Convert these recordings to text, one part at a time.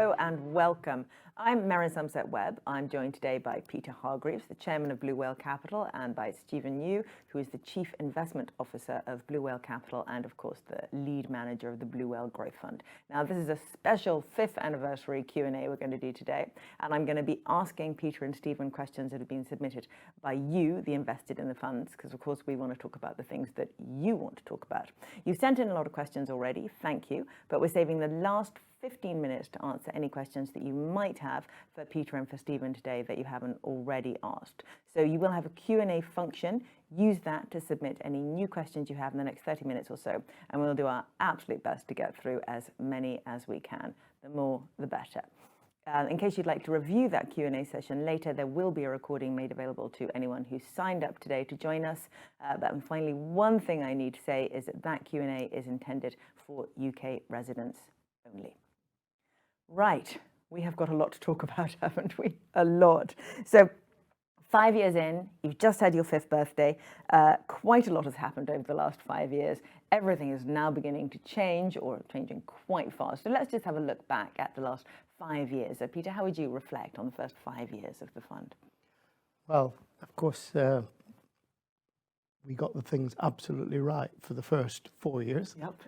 Hello and welcome. I'm Merryn Somerset Webb. I'm joined today by Peter Hargreaves, the chairman of Blue Whale Capital, and by Stephen Yiu, who is the chief investment officer of Blue Whale Capital and, of course, the lead manager of the Blue Whale Growth Fund. Now, this is a special 5th anniversary Q&A we're going to do today, and I'm going to be asking Peter and Stephen questions that have been submitted by you, the invested in the funds, because, of course, we want to talk about the things that you want to talk about. You've sent in a lot of questions already, thank you, but we're saving the last 15 minutes to answer any questions that you might have for Peter and for Stephen today that you haven't already asked. So you will have a Q&A function. Use that to submit any new questions you have in the next 30 minutes or so, and we'll do our absolute best to get through as many as we can. The more, the better. In case you'd like to review that Q&A session later, there will be a recording made available to anyone who signed up today to join us. But finally, one thing I need to say is that that Q&A is intended for UK residents only. Right, we have got a lot to talk about, haven't we? A lot. So 5 years in, you've just had your 5th birthday. Quite a lot has happened over the last 5 years. Everything is now beginning to change, or changing quite fast. So let's just have a look back at the last 5 years. So Peter, how would you reflect on the first 5 years of the fund? Well, of course, we got the things absolutely right for the first 4 years. Yep.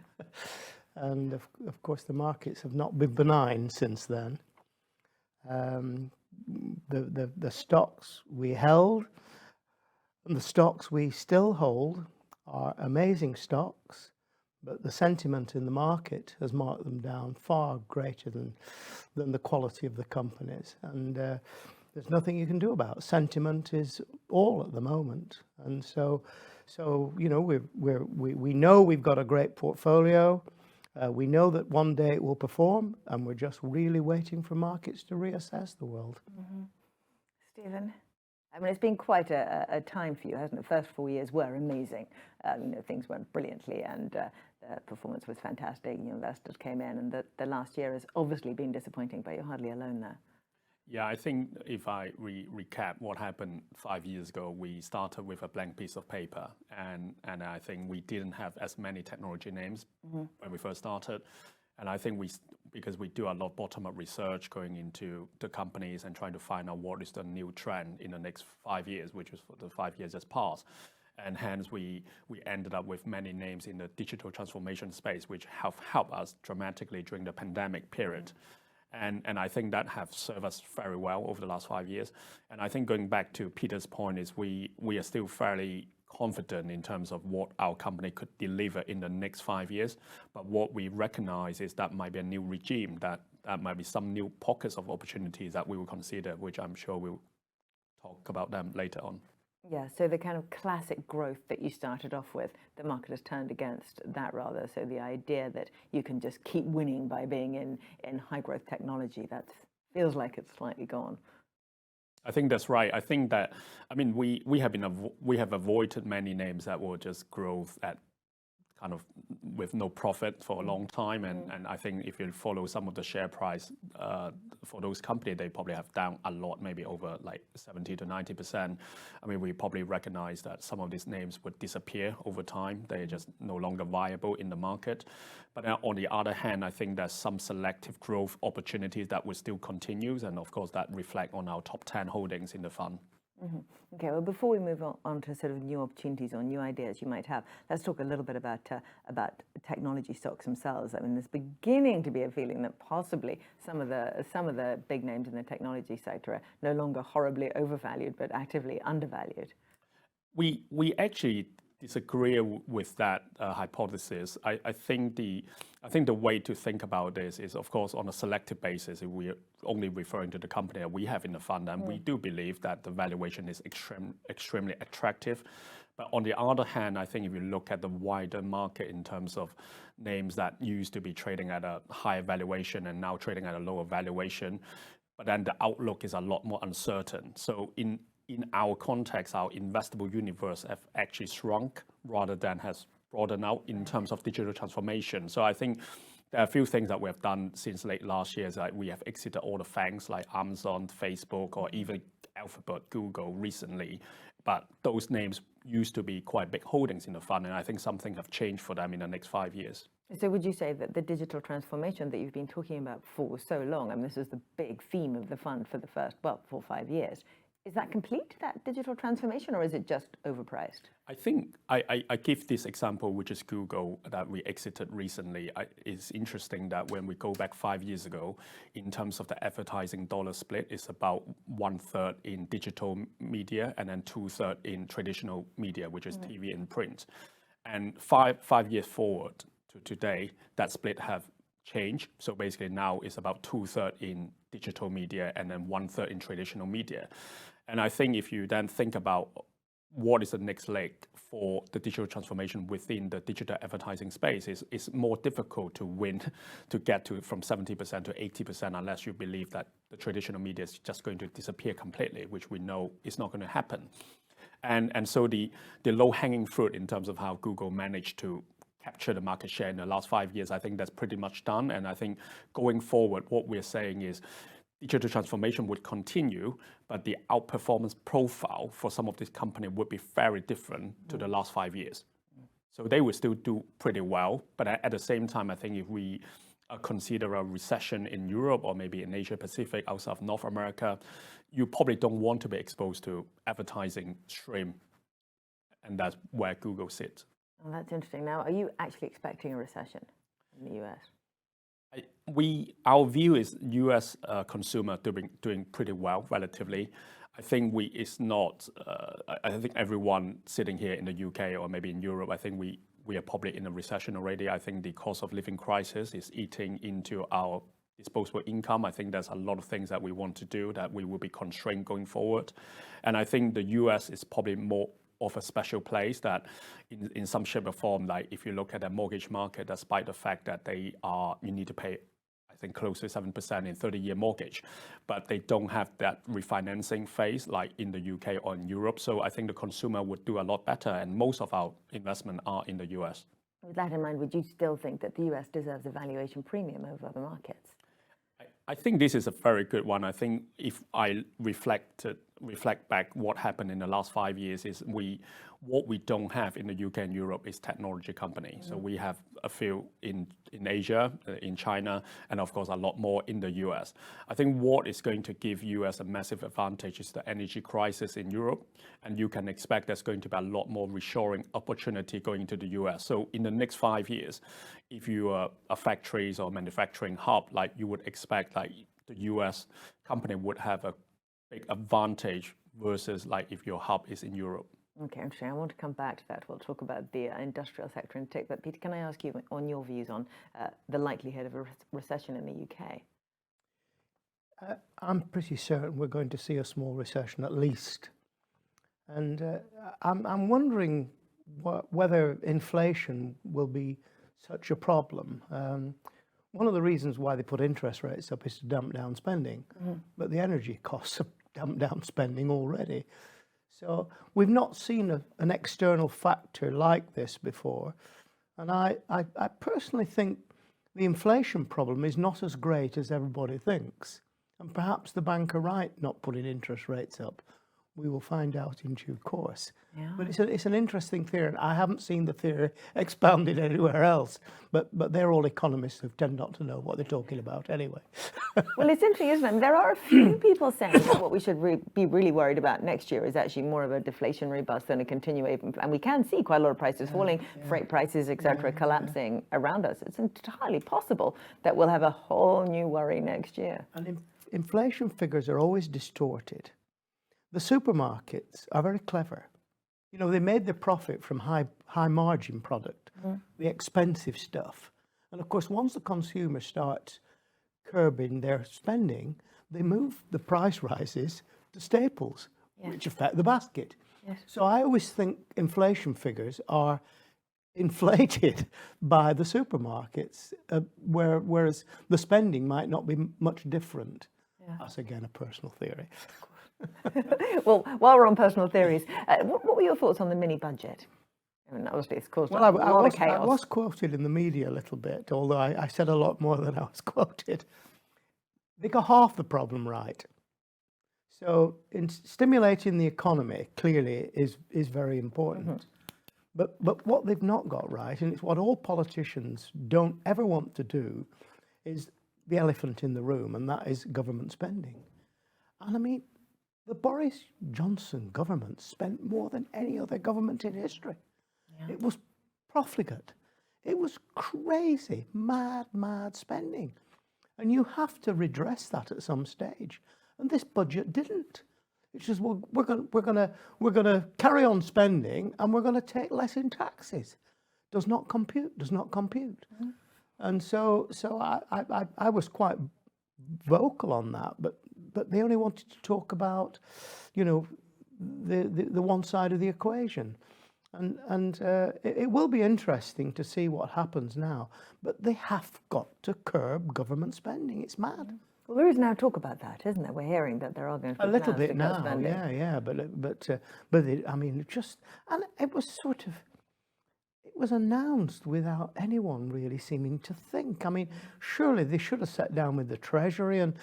And of course, the markets have not been benign since then. The stocks we held and the stocks we still hold are amazing stocks, but the sentiment in the market has marked them down far greater than the quality of the companies. And there's nothing you can do about it. Sentiment is all at the moment. And so you know, we know we've got a great portfolio. We know that one day it will perform, and we're just really waiting for markets to reassess the world. Mm-hmm. Stephen, I mean, it's been quite a time for you, hasn't it? The first 4 years were amazing. You know, things went brilliantly, and the performance was fantastic. New investors came in, and the last year has obviously been disappointing, but you're hardly alone there. Yeah, I think if I recap what happened 5 years ago, we started with a blank piece of paper, and I think we didn't have as many technology names when we first started. And I think because we do a lot of bottom-up research going into the companies and trying to find out what is the new trend in the next 5 years, which is for the 5 years just passed. And hence we ended up with many names in the digital transformation space, which have helped us dramatically during the pandemic period. And I think that have served us very well over the last 5 years. And I think going back to Peter's point is we are still fairly confident in terms of what our company could deliver in the next 5 years. But what we recognize is that might be a new regime, that might be some new pockets of opportunities that we will consider, which I'm sure we'll talk about them later on. Yeah, so the kind of classic growth that you started off with, the market has turned against that rather. So the idea that you can just keep winning by being in high growth technology, that feels like it's slightly gone. I think that's right. I think that, I mean, we have avoided many names that will just grow at kind of with no profit for a long time. And I think if you follow some of the share price for those companies, they probably have down a lot, maybe over like 70 to 90%. I mean, we probably recognize that some of these names would disappear over time. They're just no longer viable in the market. But on the other hand, I think there's some selective growth opportunities that will still continue. And of course, that reflect on our top 10 holdings in the fund. Mm-hmm. Okay, well, before we move on to sort of new opportunities or new ideas you might have, let's talk a little bit about technology stocks themselves. I mean, there's beginning to be a feeling that possibly some of the big names in the technology sector are no longer horribly overvalued, but actively undervalued. We actually disagree with that hypothesis. I think the way to think about this is, of course, on a selective basis. If we're only referring to the company that we have in the fund, and we do believe that the valuation is extremely attractive. But on the other hand, I think if you look at the wider market in terms of names that used to be trading at a higher valuation and now trading at a lower valuation, but then the outlook is a lot more uncertain. So in our context, our investable universe have actually shrunk rather than has broadened out in terms of digital transformation. So I think there are a few things that we have done since late last year. Like we have exited all the FANGs like Amazon, Facebook, or even Alphabet, Google recently, but those names used to be quite big holdings in the fund, and I think something have changed for them in the next 5 years. So would you say that the digital transformation that you've been talking about for so long, and this is the big theme of the fund for the first, well, 4 or 5 years, is that complete, that digital transformation, or is it just overpriced? I think I give this example, which is Google, that we exited recently. It's interesting that when we go back 5 years ago, in terms of the advertising dollar split, it's about 1/3 in digital media and then 2/3 in traditional media, which is TV and print. And five years forward to today, that split have changed. So basically now it's about 2/3 in digital media and then 1/3 in traditional media. And I think if you then think about what is the next leg for the digital transformation within the digital advertising space, it's more difficult to win, to get to from 70% to 80%, unless you believe that the traditional media is just going to disappear completely, which we know is not going to happen. And so the low-hanging fruit in terms of how Google managed to capture the market share in the last 5 years, I think that's pretty much done. And I think going forward, what we're saying is digital transformation would continue, but the outperformance profile for some of these companies would be very different to the last 5 years. So they will still do pretty well, but at the same time, I think if we consider a recession in Europe or maybe in Asia Pacific, outside of North America, you probably don't want to be exposed to advertising stream, and that's where Google sits. Oh, that's interesting. Now, are you actually expecting a recession in the US? Our view is U.S. consumer doing pretty well relatively. I think it's not. I think everyone sitting here in the UK or maybe in Europe, I think we are probably in a recession already. I think the cost of living crisis is eating into our disposable income. I think there's a lot of things that we want to do that we will be constrained going forward, and I think the U.S. is probably more of a special place that in some shape or form, like if you look at the mortgage market, despite the fact that you need to pay, I think, close to 7% in 30-year mortgage, but they don't have that refinancing phase like in the UK or in Europe. So I think the consumer would do a lot better, and most of our investment are in the US. With that in mind, would you still think that the US deserves a valuation premium over other markets? I think this is a very good one. I think if I reflect back what happened in the last 5 years is what we don't have in the UK and Europe is technology companies. So we have a few in Asia, in China, and of course a lot more in the US. I think what is going to give US a massive advantage is the energy crisis in Europe, and you can expect there's going to be a lot more reshoring opportunity going into the US. So in the next 5 years, if you are a factories or manufacturing hub, like you would expect, like the US company would have a big advantage versus like if your hub is in Europe. Okay, interesting. I want to come back to that. We'll talk about the industrial sector in tech. But Peter, can I ask you on your views on the likelihood of a recession in the UK? I'm pretty certain we're going to see a small recession at least. And I'm wondering whether inflation will be such a problem. One of the reasons why they put interest rates up is to damp down spending, but the energy costs have damped down spending already. So we've not seen an external factor like this before. And I personally think the inflation problem is not as great as everybody thinks. And perhaps the bank are right not putting interest rates up. We will find out in due course. Yeah. But it's an interesting theory. I haven't seen the theory expounded anywhere else, but they're all economists who tend not to know what they're talking about anyway. Well, it's interesting, isn't it? There are a few people saying that what we should be really worried about next year is actually more of a deflationary bust than a continuation. And we can see quite a lot of prices falling, freight prices, etc., collapsing around us. It's entirely possible that we'll have a whole new worry next year. And inflation figures are always distorted. The supermarkets are very clever. You know, they made their profit from high margin product, the expensive stuff. And of course, once the consumer starts curbing their spending, they move the price rises to staples, which affect the basket. Yes. So I always think inflation figures are inflated by the supermarkets, whereas the spending might not be much different. Yeah. That's again a personal theory. Well, while we're on personal theories, what were your thoughts on the mini budget? I mean, obviously, it's caused a lot of chaos. I was quoted in the media a little bit, although I said a lot more than I was quoted. They got half the problem right. So in stimulating the economy clearly is very important. But what they've not got right, and it's what all politicians don't ever want to do, is the elephant in the room, and that is government spending. And I mean, the Boris Johnson government spent more than any other government in history. Yeah. It was profligate. It was crazy, mad spending. And you have to redress that at some stage. And this budget didn't. It's just, well, we're gonna carry on spending, and we're gonna take less in taxes. Does not compute. And so I was quite vocal on that, but they only wanted to talk about, you know, the one side of the equation. And it will be interesting to see what happens now, but they have got to curb government spending. It's mad. Well, there is now talk about that, isn't there? We're hearing that there are going to be a little plans bit to now, cut spending. yeah. But it, I mean, just, and it was sort of, it was announced without anyone really seeming to think. I mean, surely they should have sat down with the Treasury and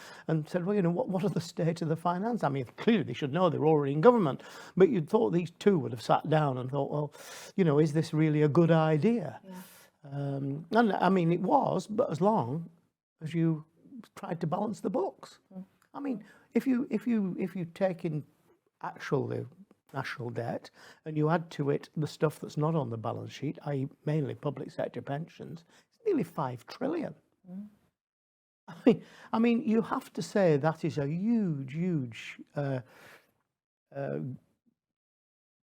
said, well, you know, what are the state of the finance? I mean, clearly they should know they're already in government, but you'd thought these two would have sat down and thought, well, you know, is this really a good idea? Yeah. And I mean, it was, but as long as you tried to balance the books. I mean, if you take in actual national debt and you add to it the stuff that's not on the balance sheet, i.e. mainly public sector pensions, it's nearly 5 trillion. I mean, you have to say that is a huge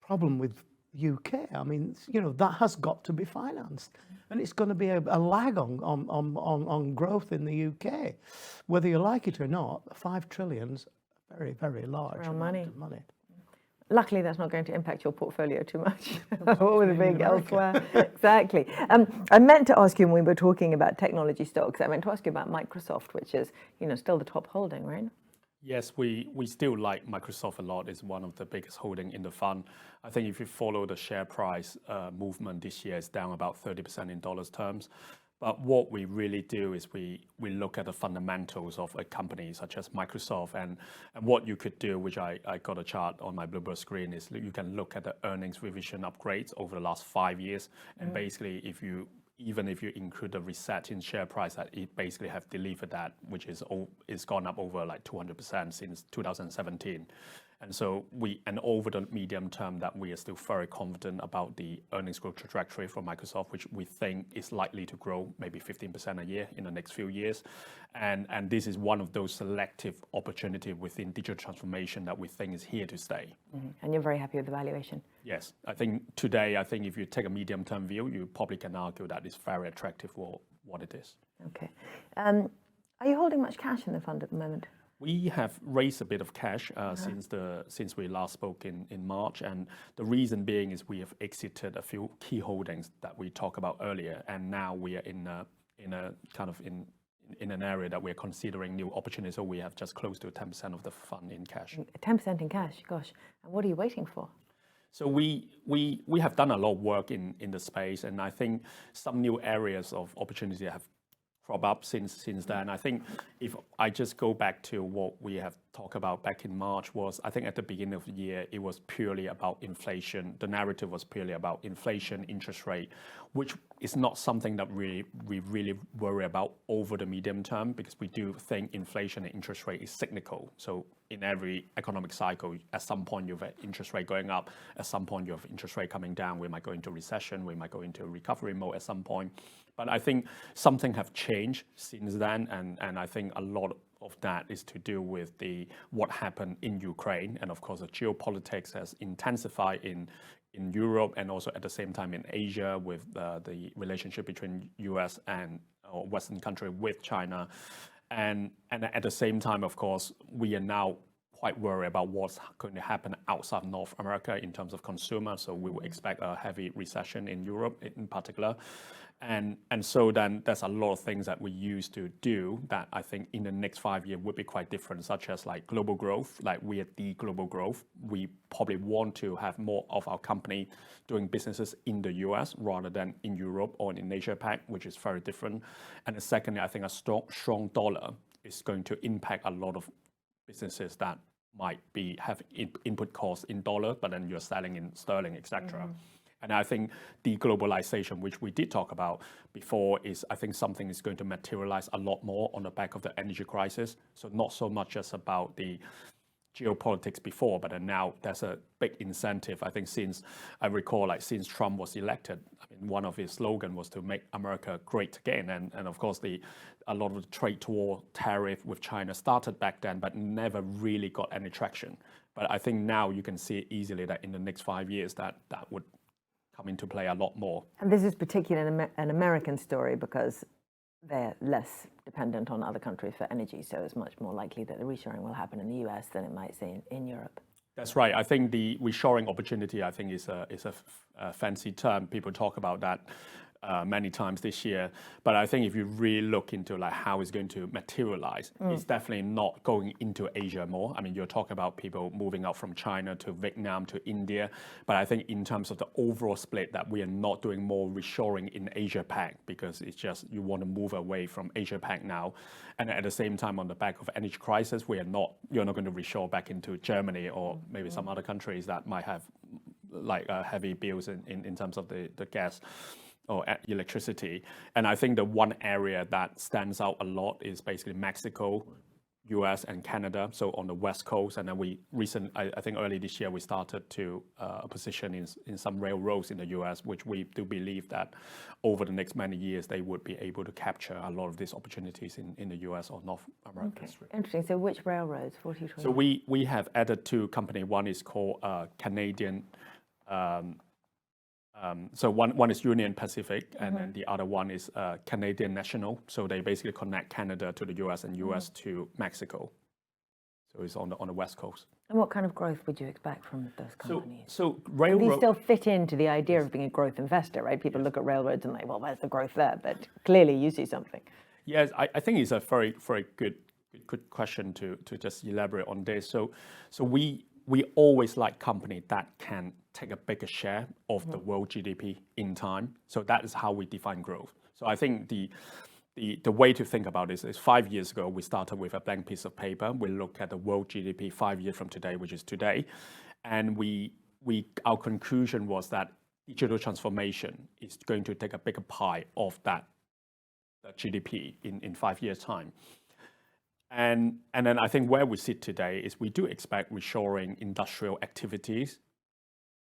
problem with UK. I mean, you know, that has got to be financed, and it's going to be a lag on growth in the UK, whether you like it or not. 5 trillion's very large amount of money. Luckily, that's not going to impact your portfolio too much. What with the big elsewhere. Exactly. I meant to ask you when we were talking about technology stocks, I meant to ask you about Microsoft, which is, you know, still the top holding, right? Yes, we still like Microsoft a lot. It's one of the biggest holding in the fund. I think if you follow the share price movement this year, it's down about 30% in dollars terms. But what we really do is we look at the fundamentals of a company such as Microsoft, and what you could do, which I got a chart on my Bloomberg screen, is you can look at the earnings revision upgrades over the last 5 years. And basically, even if you include the reset in share price, that it basically have delivered that, which is gone up over like 200% since 2017. And so over the medium term, that we are still very confident about the earnings growth trajectory for Microsoft, which we think is likely to grow maybe 15% a year in the next few years. And this is one of those selective opportunities within digital transformation that we think is here to stay. And you're very happy with the valuation? Yes, I think today, if you take a medium-term view, you probably can argue that it's very attractive for what it is. Okay. Are you holding much cash in the fund at the moment? We have raised a bit of cash since we last spoke in March, and the reason being is we have exited a few key holdings that we talked about earlier, and now we are in an area that we're considering new opportunities. So we have just close to 10% of the fund in cash. 10% in cash, gosh! And what are you waiting for? So we have done a lot of work in the space, and I think some new areas of opportunity have crop up since then. I think if I just go back to what we have talked about back in March, was I think at the beginning of the year, it was purely about inflation. The narrative was purely about inflation, interest rate, which is not something that we really worry about over the medium term, because we do think inflation and interest rate is cyclical. So in every economic cycle, at some point you have interest rate going up, at some point you have interest rate coming down. We might go into recession, we might go into recovery mode at some point. But I think something have changed since then, and I think a lot of that is to do with what happened in Ukraine, and of course the geopolitics has intensified in Europe, and also at the same time in Asia with the relationship between US and Western country with China, and at the same time, of course, we are now quite worried about what's going to happen outside North America in terms of consumer. So we will expect a heavy recession in Europe in particular. And so then there's a lot of things that we used to do that I think in the next 5 years would be quite different, such as like global growth. Like we are the global growth. We probably want to have more of our company doing businesses in the US rather than in Europe or in Asia Pac, which is very different. And secondly, I think a strong dollar is going to impact a lot of businesses that might have input costs in dollar, but then you're selling in sterling, etc. And I think deglobalization, which we did talk about before, is I think something is going to materialize a lot more on the back of the energy crisis. So not so much just about the geopolitics before, but then now there's a big incentive. I think since I recall, like since Trump was elected, I mean, one of his slogans was to make America great again. And of course, a lot of the trade war tariff with China started back then, but never really got any traction. But I think now you can see easily that in the next 5 years that would come into play a lot more. And this is particularly an American story because they're less dependent on other countries for energy, so it's much more likely that the reshoring will happen in the US than it might say in Europe. That's right. I think the reshoring opportunity, I think, is a fancy term. People talk about that many times this year. But I think if you really look into like how it's going to materialize, it's definitely not going into Asia more. I mean, you're talking about people moving out from China to Vietnam to India. But I think in terms of the overall split, that we are not doing more reshoring in Asia Pac, because it's just you want to move away from Asia Pac now. And at the same time, on the back of energy crisis, you're not going to reshore back into Germany or maybe some other countries that might have like heavy bills in terms of the gas or electricity. And I think the one area that stands out a lot is basically Mexico, US and Canada, so on the West Coast. And then I think early this year, we started to a position in some railroads in the US, which we do believe that over the next many years, they would be able to capture a lot of these opportunities in the US or North America. Okay. Interesting. So which railroads? What are you talking about? So we have added two companies. One is called Canadian. So one is Union Pacific, and then the other one is Canadian National. So they basically connect Canada to the US and US to Mexico. So it's on the West Coast. And what kind of growth would you expect from those companies? So railroad. These still fit into the idea of being a growth investor, right? People look at railroads and like, well, where's the growth there? But clearly you see something. Yes, I think it's a very, very good question to just elaborate on this. So we always like company that can take a bigger share of the world GDP in time. So that is how we define growth. So I think the way to think about this is 5 years ago, we started with a blank piece of paper. We look at the world GDP 5 years from today, which is today. And our conclusion was that digital transformation is going to take a bigger pie of that GDP in 5 years' time. And then I think where we sit today is we do expect reshoring industrial activities,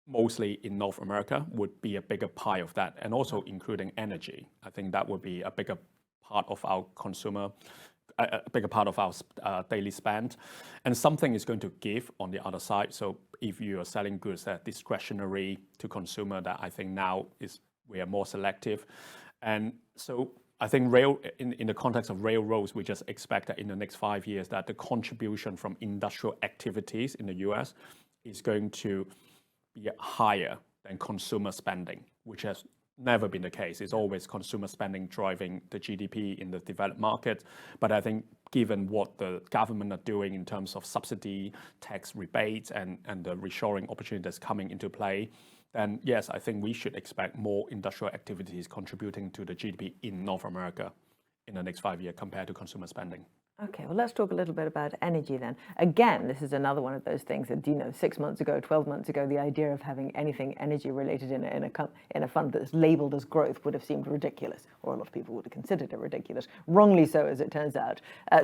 mostly in North America, would be a bigger pie of that, and also including energy. I think that would be a bigger part of our a bigger part of our daily spend. And something is going to give on the other side. So if you are selling goods that are discretionary to consumer, that I think now we are more selective. And so I think in the context of railroads, we just expect that in the next 5 years that the contribution from industrial activities in the US is going to be higher than consumer spending, which has never been the case. It's always consumer spending driving the GDP in the developed market. But I think given what the government are doing in terms of subsidy, tax rebates, and the reshoring opportunity that's coming into play, then yes, I think we should expect more industrial activities contributing to the GDP in North America in the next 5 years compared to consumer spending. Okay, well, let's talk a little bit about energy then. Again, this is another one of those things that, 6 months ago, 12 months ago, the idea of having anything energy related in a fund that's labeled as growth would have seemed ridiculous, or a lot of people would have considered it ridiculous, wrongly so, as it turns out.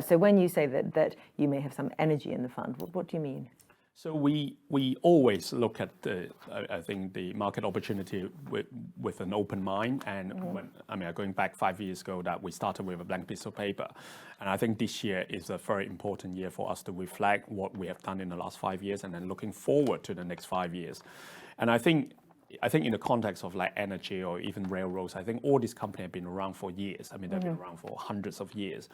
So when you say that you may have some energy in the fund, what do you mean? So we always look at I think the market opportunity with an open mind. And going back 5 years ago, that we started with a blank piece of paper. And I think this year is a very important year for us to reflect what we have done in the last 5 years, and then looking forward to the next 5 years. And I think in the context of like energy or even railroads, I think all these companies have been around for years. I mean, they've been around for hundreds of years,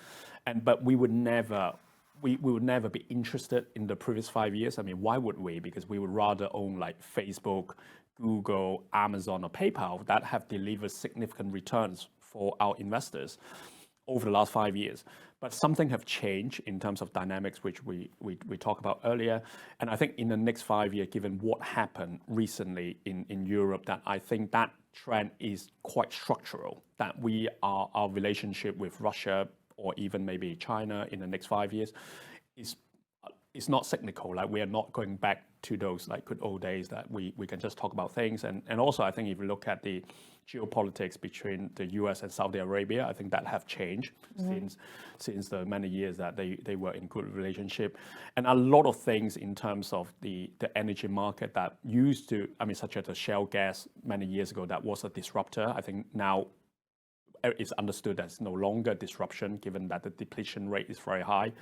but we would never be interested in the previous 5 years. I mean, why would we? Because we would rather own like Facebook, Google, Amazon, or PayPal that have delivered significant returns for our investors over the last 5 years. But something have changed in terms of dynamics, which we talked about earlier. And I think in the next 5 years, given what happened recently in Europe, that I think that trend is quite structural, that our relationship with Russia or even maybe China in the next 5 years is it's not cyclical. Like we are not going back to those like good old days that we can just talk about things. And also I think if you look at the geopolitics between the US and Saudi Arabia, I think that have changed since the many years that they were in good relationship. And a lot of things in terms of the energy market that used to, I mean, such as the shale gas many years ago, that was a disruptor. I think now it's understood as no longer disruption, given that the depletion rate is very high.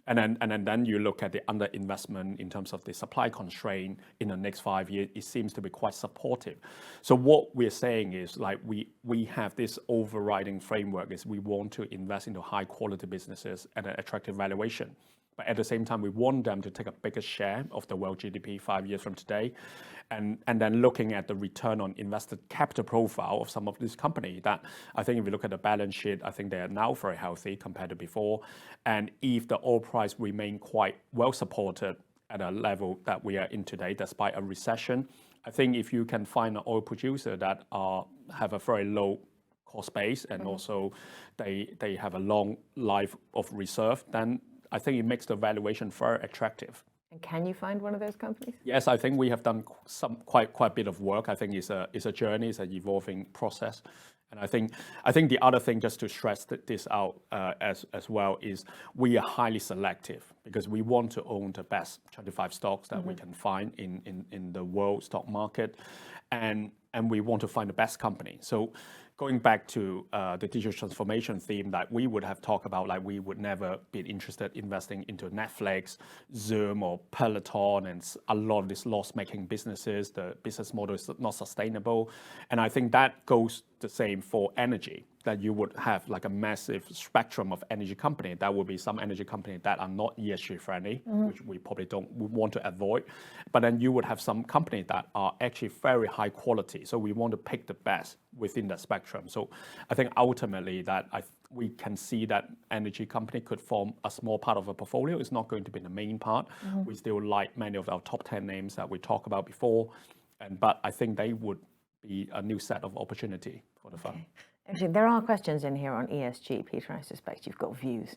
And then you look at the underinvestment in terms of the supply constraint in the next 5 years, it seems to be quite supportive. So what we're saying is like we have this overriding framework is we want to invest into high quality businesses at an attractive valuation. But at the same time, we want them to take a bigger share of the world GDP 5 years from today. And then looking at the return on invested capital profile of some of these companies that I think if you look at the balance sheet, I think they are now very healthy compared to before. And if the oil price remain quite well supported at a level that we are in today, despite a recession, I think if you can find an oil producer that have a very low cost base and also they have a long life of reserve, then I think it makes the valuation very attractive. And can you find one of those companies? Yes, I think we have done some quite a bit of work. I think it's a journey, it's an evolving process. And I think the other thing, just to stress this out as well, is we are highly selective because we want to own the best 25 stocks that we can find in the world stock market, and we want to find the best company. So going back to the digital transformation theme that we would have talked about, like we would never be interested investing into Netflix, Zoom or Peloton and a lot of these loss-making businesses. The business model is not sustainable. And I think that goes the same for energy, that you would have like a massive spectrum of energy company. That will be some energy company that are not ESG friendly, which we probably we want to avoid. But then you would have some companies that are actually very high quality. So we want to pick the best within that spectrum. So I think ultimately that we can see that energy company could form a small part of a portfolio. It's not going to be the main part. We still like many of our top 10 names that we talked about before. But I think they would be a new set of opportunity for the fund. Actually, there are questions in here on ESG, Peter. I suspect you've got views.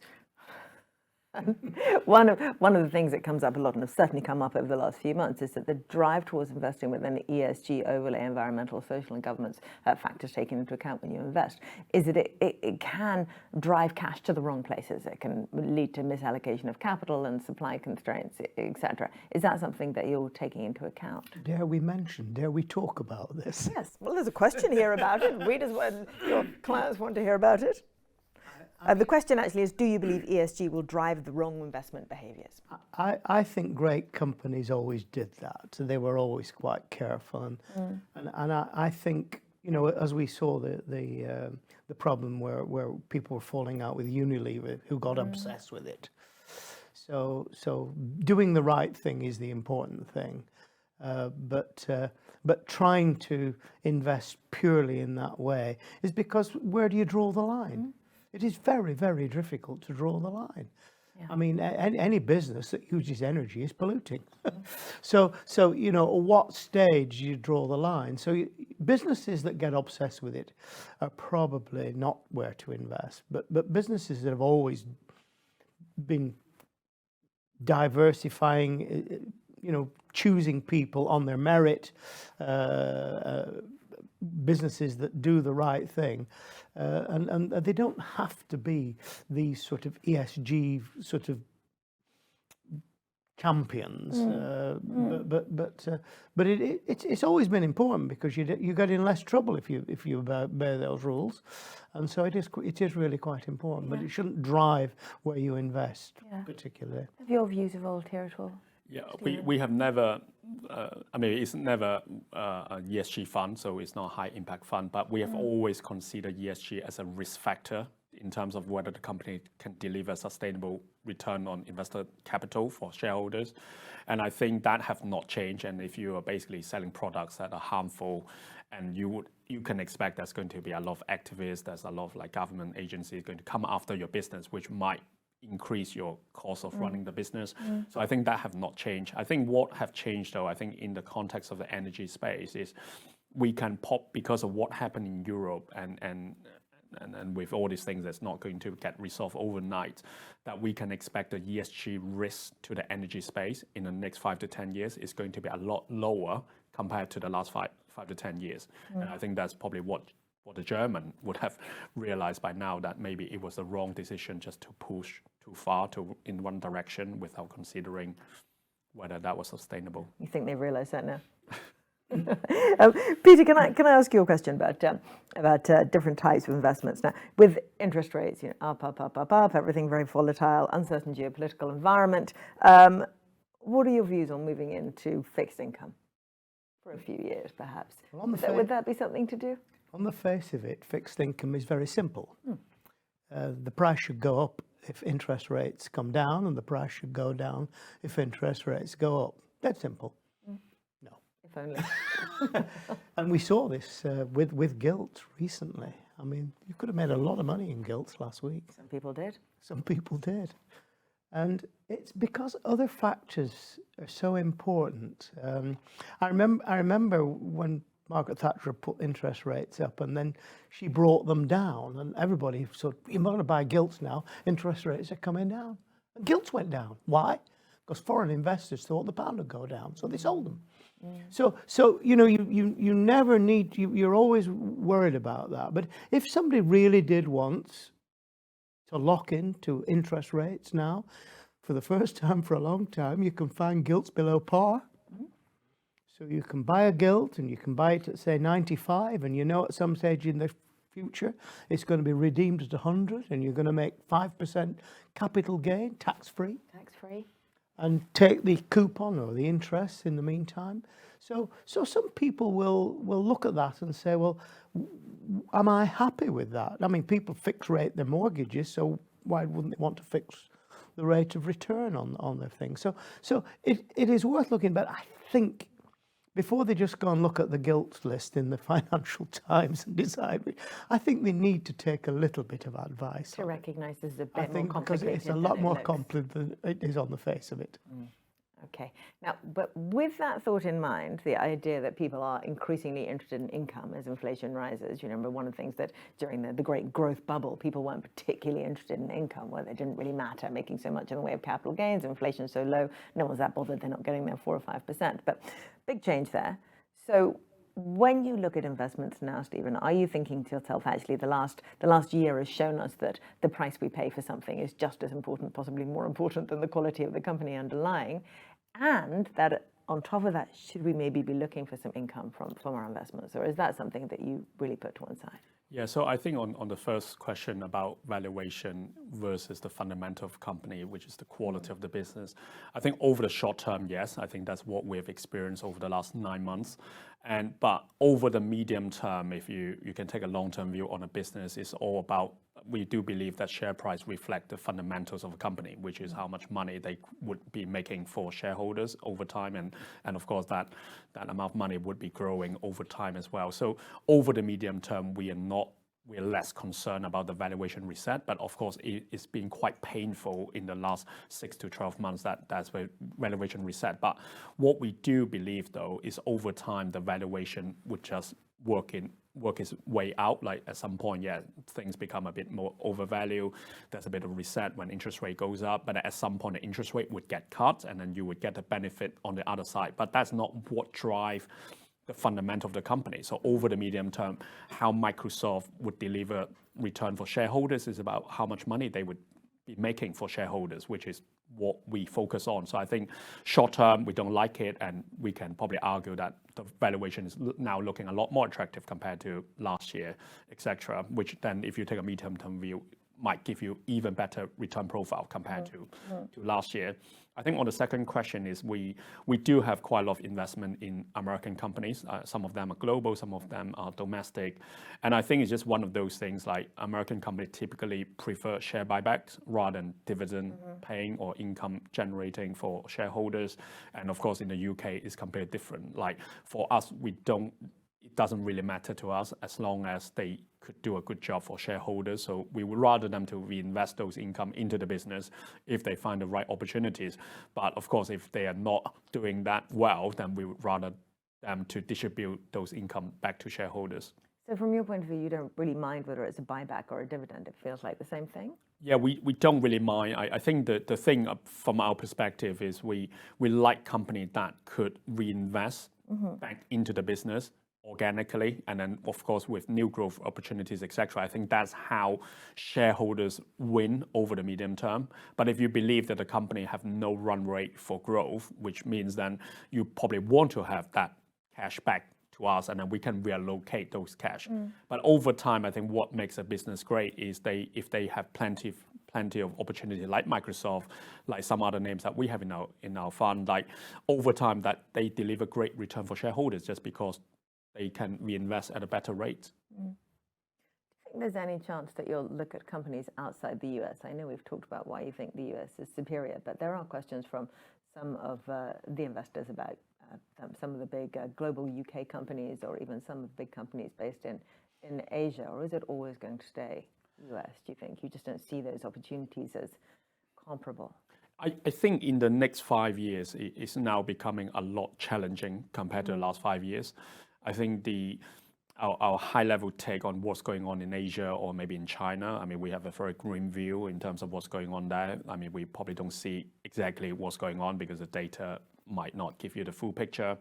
One of the things that comes up a lot, and has certainly come up over the last few months, is that the drive towards investing with an ESG overlay, environmental, social and governance factors taken into account when you invest, is that it can drive cash to the wrong places. It can lead to misallocation of capital and supply constraints, etc. Is that something that you're taking into account? Dare we talk about this? Yes. Well, there's a question here about it. Readers, your clients want to hear about it. The question actually is, do you believe ESG will drive the wrong investment behaviours? I think great companies always did that. They were always quite careful, and I think, you know, as we saw the problem where people were falling out with Unilever, who got obsessed with it. So doing the right thing is the important thing, but trying to invest purely in that way is because where do you draw the line? It is very, very difficult to draw the line. Yeah. I mean, any business that uses energy is polluting. So you know, at what stage you draw the line? So businesses that get obsessed with it are probably not where to invest. But businesses that have always been diversifying, you know, choosing people on their merit, businesses that do the right thing, and they don't have to be these sort of ESG sort of champions, but it's always been important because you get in less trouble if you obey those rules, and so it is really quite important. But it shouldn't drive where you invest particularly. Have your views evolved here at all? Yeah, we have never, I mean, it's never an ESG fund, so it's not a high impact fund, but we have always considered ESG as a risk factor in terms of whether the company can deliver sustainable return on invested capital for shareholders. And I think that have not changed. And if you are basically selling products that are harmful, and you can expect there's going to be a lot of activists, there's a lot of like government agencies going to come after your business, which might increase your cost of running the business. So I think that have not changed. I think what have changed though, I think in the context of the energy space, is we can pop because of what happened in Europe and and with all these things that's not going to get resolved overnight, that we can expect the ESG risk to the energy space in the next 5 to 10 years is going to be a lot lower compared to the last five to 10 years. And I think that's probably what the German would have realized by now, that maybe it was the wrong decision just to push too far in one direction without considering whether that was sustainable. You think they've realised that now? Peter, can I ask you a question about different types of investments now? With interest rates, up, everything very volatile, uncertain geopolitical environment. What are your views on moving into fixed income for a few years, perhaps? Well, would that be something to do? On the face of it, fixed income is very simple. The price should go up if interest rates come down, and the price should go down if interest rates go up. That's simple. No. If only. And we saw this with gilts recently. I mean, you could have made a lot of money in gilts last week. Some people did. Some people did. And it's because other factors are so important. I remember when Margaret Thatcher put interest rates up, and then she brought them down, and everybody said, you're not going to buy gilts now, interest rates are coming down. And gilts went down. Why? Because foreign investors thought the pound would go down, so they sold them. So you know, you never need, you're always worried about that. But if somebody really did want to lock into interest rates now, for the first time for a long time, you can find gilts below par. So you can buy a gilt, and you can buy it at, say, 95, and you know at some stage in the future it's going to be redeemed at 100, and you're going to make 5% capital gain, tax-free. Tax-free. And take the coupon or the interest in the meantime. So some people will look at that and say, well, am I happy with that? I mean, people fix rate their mortgages, so why wouldn't they want to fix the rate of return on their things? So it is worth looking, but I think before they just go and look at the gilt list in the Financial Times and decide, I think they need to take a little bit of advice. To recognise this is a bit I think more complicated. because it's a lot more complicated than it is on the face of it. Okay. Now, but with that thought in mind, the idea that people are increasingly interested in income as inflation rises, you remember one of the things that during the great growth bubble, people weren't particularly interested in income, where it didn't really matter making so much in the way of capital gains, inflation's so low, no one's that bothered, they're not getting their 4 or 5%. But big change there. So when you look at investments now, Stephen, are you thinking to yourself, actually, the last year has shown us that the price we pay for something is just as important, possibly more important than the quality of the company underlying, and that on top of that, should we maybe be looking for some income from our investments, or is that something that you really put to one side? Yeah, so I think on the first question about valuation versus the fundamental of company, which is the quality of the business, I think over the short term, yes, I think that's what we've experienced over the last 9 months. But over the medium term, if you can take a long-term view on a business, it's all about, we do believe that share price reflect the fundamentals of a company, which is how much money they would be making for shareholders over time. And of course, that amount of money would be growing over time as well. So over the medium term, we're less concerned about the valuation reset, but of course it's been quite painful in the last 6 to 12 months that's where valuation reset. But what we do believe though is over time the valuation would just work its way out. Like at some point, yeah, things become a bit more overvalued. There's a bit of reset when interest rate goes up, but at some point the interest rate would get cut and then you would get the benefit on the other side. But that's not what drives the fundamental of the company. So over the medium term, how Microsoft would deliver return for shareholders is about how much money they would be making for shareholders, which is what we focus on. So I think short term, we don't like it, and we can probably argue that the valuation is now looking a lot more attractive compared to last year, etc. Which then, if you take a medium-term view, might give you even better return profile compared to last year. I think on the second question is we do have quite a lot of investment in American companies. Some of them are global, some of them are domestic. And I think it's just one of those things, like American companies typically prefer share buybacks rather than dividend paying or income generating for shareholders. And of course in the UK it's completely different. Like for us, it doesn't really matter to us as long as they could do a good job for shareholders. So we would rather them to reinvest those income into the business if they find the right opportunities. But of course, if they are not doing that well, then we would rather them to distribute those income back to shareholders. So from your point of view, you don't really mind whether it's a buyback or a dividend. It feels like the same thing. Yeah, we don't really mind. I think that the thing from our perspective is we like companies that could reinvest back into the business organically, and then of course with new growth opportunities, etc. I think that's how shareholders win over the medium term. But if you believe that the company have no run rate for growth, which means then you probably want to have that cash back to us, and then we can reallocate those cash. But over time, I think what makes a business great is if they have plenty of opportunity, like Microsoft, like some other names that we have in our fund, like over time that they deliver great return for shareholders just because they can reinvest at a better rate. Do you think there's any chance that you'll look at companies outside the US? I know we've talked about why you think the US is superior, but there are questions from some of the investors about some of the big global UK companies, or even some of the big companies based in Asia, or is it always going to stay US, do you think? You just don't see those opportunities as comparable? I think in the next 5 years, it's now becoming a lot challenging compared to the last 5 years. I think our high-level take on what's going on in Asia or maybe in China, I mean, we have a very grim view in terms of what's going on there. I mean, we probably don't see exactly what's going on because the data might not give you the full picture.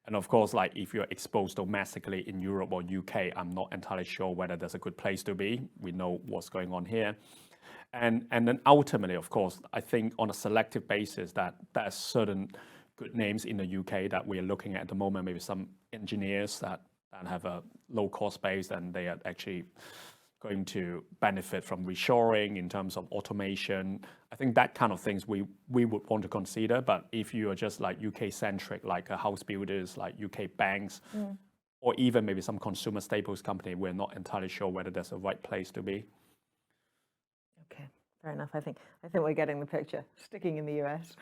And of course, like if you're exposed domestically in Europe or UK, I'm not entirely sure whether there's a good place to be. We know what's going on here. And then ultimately, of course, I think on a selective basis that there's certain good names in the UK that we are looking at the moment, maybe some engineers that have a low cost base, and they are actually going to benefit from reshoring in terms of automation. I think that kind of things we would want to consider. But if you are just like UK centric, like house builders, like UK banks, or even maybe some consumer staples company, we're not entirely sure whether there's a right place to be. Okay, fair enough. I think we're getting the picture. Sticking in the US.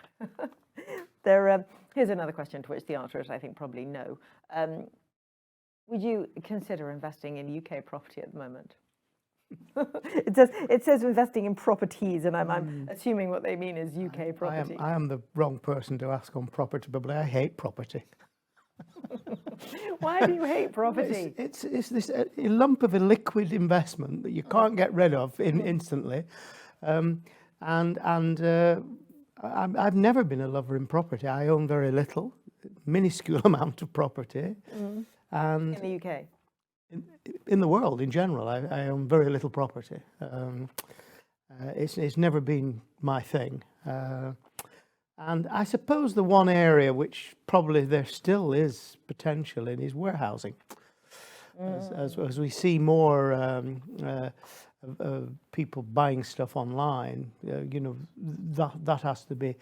Here's another question to which the answer is, I think, probably no. Would you consider investing in UK property at the moment? It says investing in properties, and I'm assuming what they mean is UK property. I am the wrong person to ask on property, but I hate property. Why do you hate property? It's this lump of a liquid investment that you can't get rid of instantly, I've never been a lover in property. I own very little, minuscule amount of property, and In the UK? In the world in general, I own very little property. It's never been my thing. And I suppose the one area which probably there still is potential in is warehousing. As we see more people buying stuff online, that has to be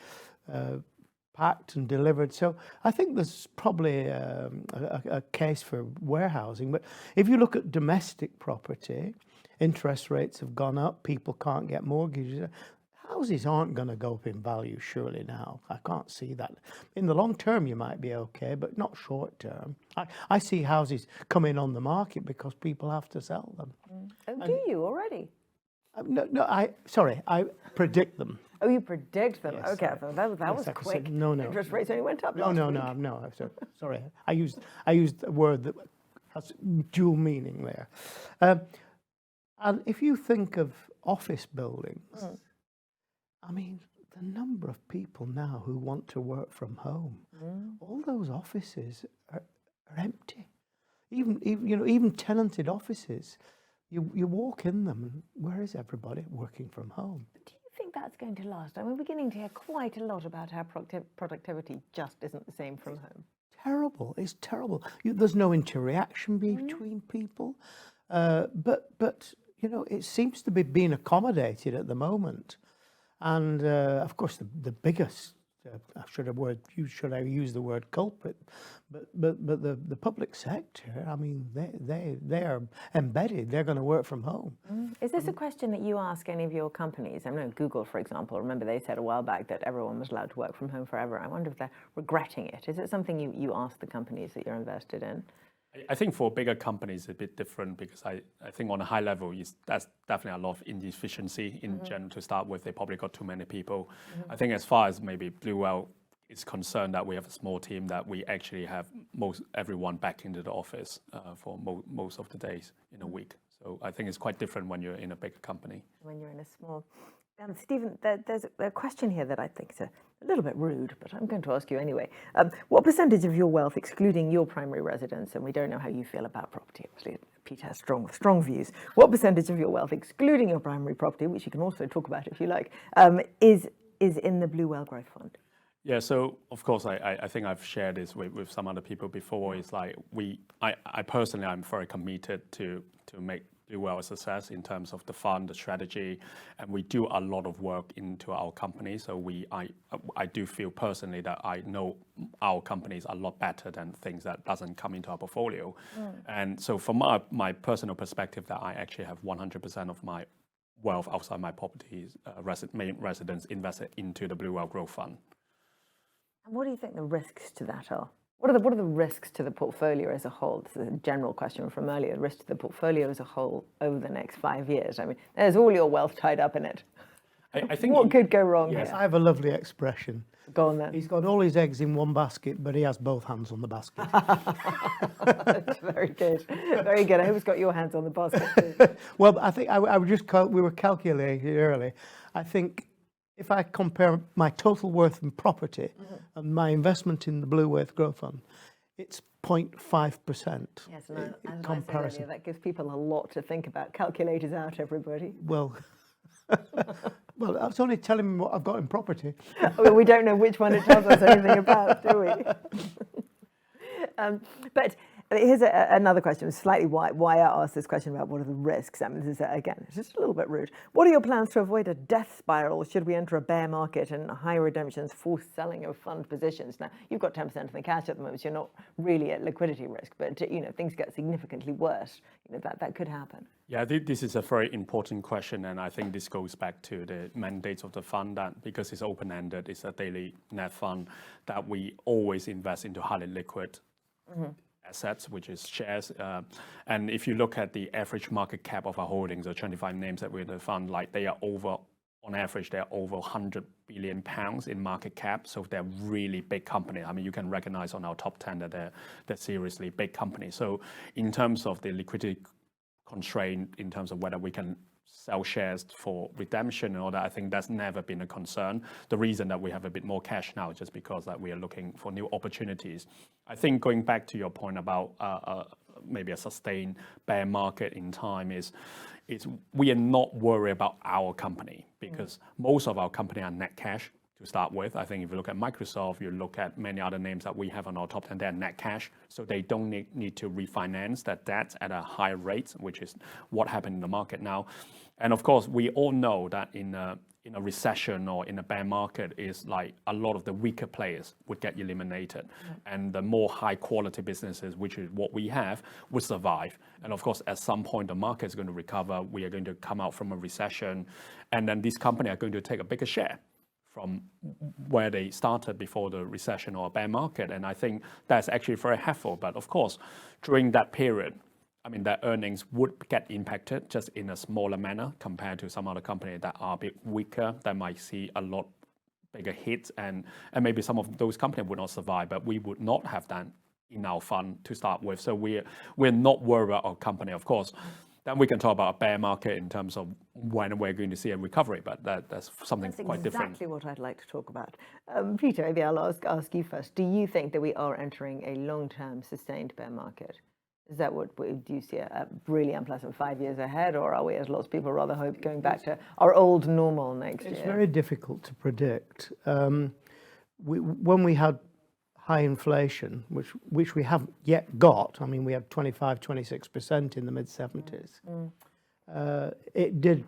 packed and delivered. So I think there's probably a case for warehousing. But if you look at domestic property, interest rates have gone up, people can't get mortgages. Houses aren't going to go up in value surely now. I can't see that. In the long term you might be okay, but not short term. I see houses coming on the market because people have to sell them. Oh, do you already? I predict them. Oh, you predict them. Yes, okay, that was quick. No. Interest rates only went up. No. Sorry, I used a word that has dual meaning there. And if you think of office buildings, I mean, the number of people now who want to work from home, all those offices are empty. Even tenanted offices, you walk in them, and where is everybody working from home? Do you think that's going to last? I mean, we're beginning to hear quite a lot about how productivity just isn't the same from home. Terrible. It's terrible. There's no interaction between people. But it seems to be being accommodated at the moment. And of course, the biggest, should I use the word culprit, but the public sector, I mean, they are embedded. They're going to work from home. Is this a question that you ask any of your companies? I know Google, for example, remember they said a while back that everyone was allowed to work from home forever. I wonder if they're regretting it. Is it something you ask the companies that you're invested in? I think for bigger companies, it's a bit different because I think on a high level, that's definitely a lot of inefficiency in general to start with. They probably got too many people. I think as far as maybe Blue Whale is concerned that we have a small team, that we actually have everyone back into the office for most of the days in a week. So I think it's quite different when you're in a big company. When you're in a small. Stephen, there's a question here that I think is a little bit rude, but I'm going to ask you anyway. What percentage of your wealth, excluding your primary residence, and we don't know how you feel about property, obviously, Peter has strong views. What percentage of your wealth, excluding your primary property, which you can also talk about if you like, is in the Blue Whale Growth Fund? Yeah, so of course, I think I've shared this with some other people before. It's like I personally, I'm very committed to make Blue Whale a success in terms of the fund, the strategy, and we do a lot of work into our company. So I do feel personally that I know our companies a lot better than things that doesn't come into our portfolio. And so from my personal perspective, that I actually have 100% of my wealth outside my properties, main residence invested into the Blue Whale Growth Fund. And what do you think the risks to that are? What are the risks to the portfolio as a whole? This is a general question from earlier. Risk to the portfolio as a whole over the next 5 years. I mean, there's all your wealth tied up in it. I think what could go wrong Yes, here? I have a lovely expression. Go on then. He's got all his eggs in one basket, but he has both hands on the basket. That's very good. Very good. I hope it's got your hands on the basket too. Well, I think we were calculating earlier. I think if I compare my total worth in property and my investment in the Blue Whale Growth Fund, it's 0.5%. Yes, and in as I said comparison. earlier, that gives people a lot to think about. Calculators out, everybody. Well, well, I was only telling me what I've got in property. Well, we don't know which one it tells us anything about, do we? But here's another question, slightly why I asked this question about what are the risks. I mean, this is, again, it's just a little bit rude. What are your plans to avoid a death spiral should we enter a bear market and high redemptions, forced selling of fund positions? Now, you've got 10% of the cash at the moment, so you're not really at liquidity risk, but things get significantly worse. That could happen. Yeah, this is a very important question, and I think this goes back to the mandate of the fund, that because it's open-ended, it's a daily net fund, that we always invest into highly liquid assets, which is shares. And if you look at the average market cap of our holdings, the 25 names that we're in the fund, like they are over, on average, they're over 100 billion pounds in market cap. So they're really big companies. I mean, you can recognize on our top 10 that they're seriously big companies. So in terms of the liquidity constraint, in terms of whether we can sell shares for redemption and all that, I think that's never been a concern. The reason that we have a bit more cash now is just because that we are looking for new opportunities. I think going back to your point about maybe a sustained bear market in time is we are not worried about our company, because most of our company are net cash to start with. I think if you look at Microsoft, you look at many other names that we have on our top 10, they're net cash, so they don't need to refinance that debt at a high rate, which is what happened in the market now. And of course, we all know that in a recession or in a bear market, is like a lot of the weaker players would get eliminated, and the more high quality businesses, which is what we have, would survive. And of course, at some point, the market is going to recover. We are going to come out from a recession, and then these companies are going to take a bigger share from where they started before the recession or bear market. And I think that's actually very helpful. But of course, during that period, I mean, their earnings would get impacted just in a smaller manner compared to some other companies that are a bit weaker, that might see a lot bigger hits, and maybe some of those companies would not survive, but we would not have that in our fund to start with. So we're not worried about our company. Of course, then we can talk about a bear market in terms of when we're going to see a recovery, but that's something quite different. That's exactly what I'd like to talk about. Peter, maybe I'll ask you first. Do you think that we are entering a long-term sustained bear market? Is that what do you see a really unpleasant 5 years ahead, or are we, as lots of people rather hope, going back to our old normal next year? It's very difficult to predict. When we had high inflation, which we haven't yet got, I mean, we had 25, 26% in the mid-70s, it did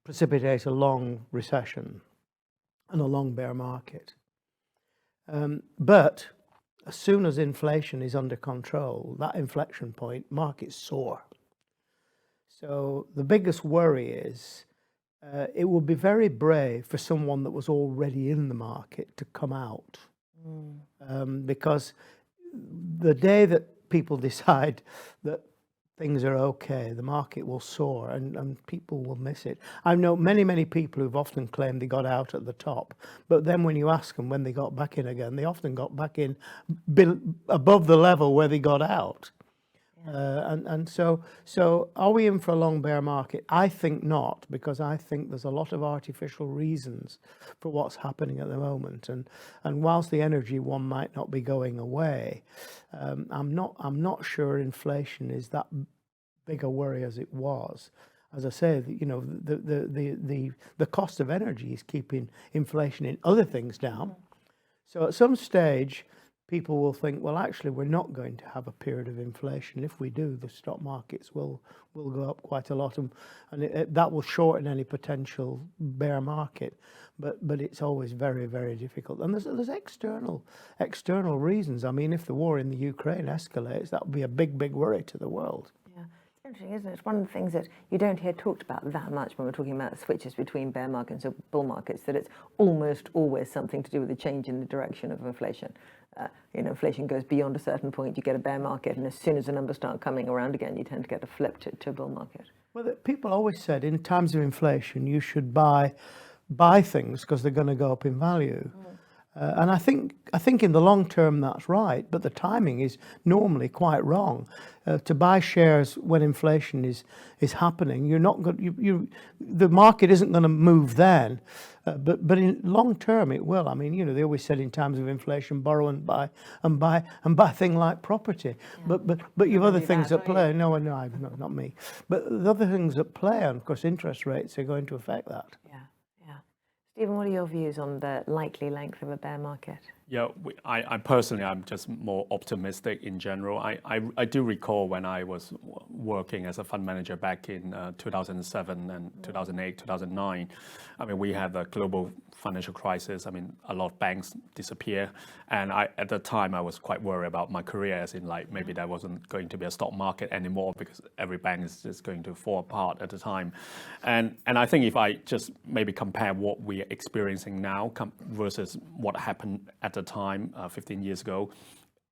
precipitate a long recession and a long bear market. But as soon as inflation is under control, that inflection point, markets soar. So the biggest worry is it would be very brave for someone that was already in the market to come out. Because the day that people decide that things are okay, the market will soar and people will miss it. I know many people who've often claimed they got out at the top, but then when you ask them when they got back in again, they often got back in above the level where they got out. And so are we in for a long bear market? I think not, because I think there's a lot of artificial reasons for what's happening at the moment. And whilst the energy one might not be going away, I'm not sure inflation is that big a worry as it was. As I say, you know, the cost of energy is keeping inflation in other things down. So at some stage, people will think, well, actually, we're not going to have a period of inflation. If we do, the stock markets will go up quite a lot, and that will shorten any potential bear market. But it's always very, very difficult. And there's external reasons. I mean, if the war in the Ukraine escalates, that would be a big worry to the world. It's interesting, isn't it? It's one of the things that you don't hear talked about that much when we're talking about switches between bear markets and bull markets, that it's almost always something to do with a change in the direction of inflation. You know, inflation goes beyond a certain point, you get a bear market, and as soon as the numbers start coming around again, you tend to get a flip to a bull market. Well, people always said in times of inflation, you should buy things because they're going to go up in value. And I think in the long term that's right, but the timing is normally quite wrong. To buy shares when inflation is happening, you're not good. The market isn't going to move then, but in long term it will. I mean, you know, they always said in times of inflation, borrow and buy a thing like property. Yeah. But you've other things at play. No, not me. But the other things at play, and of course, interest rates are going to affect that. Yeah. Stephen, what are your views on the likely length of a bear market? Yeah, I personally, I'm just more optimistic in general. I do recall when I was working as a fund manager back in 2007 and 2008, 2009. I mean, we had the global financial crisis. I mean, a lot of banks disappear. And at the time, I was quite worried about my career, as in like maybe there wasn't going to be a stock market anymore because every bank is just going to fall apart at the time. And I think if I just maybe compare what we are experiencing now versus what happened at the time 15 years ago,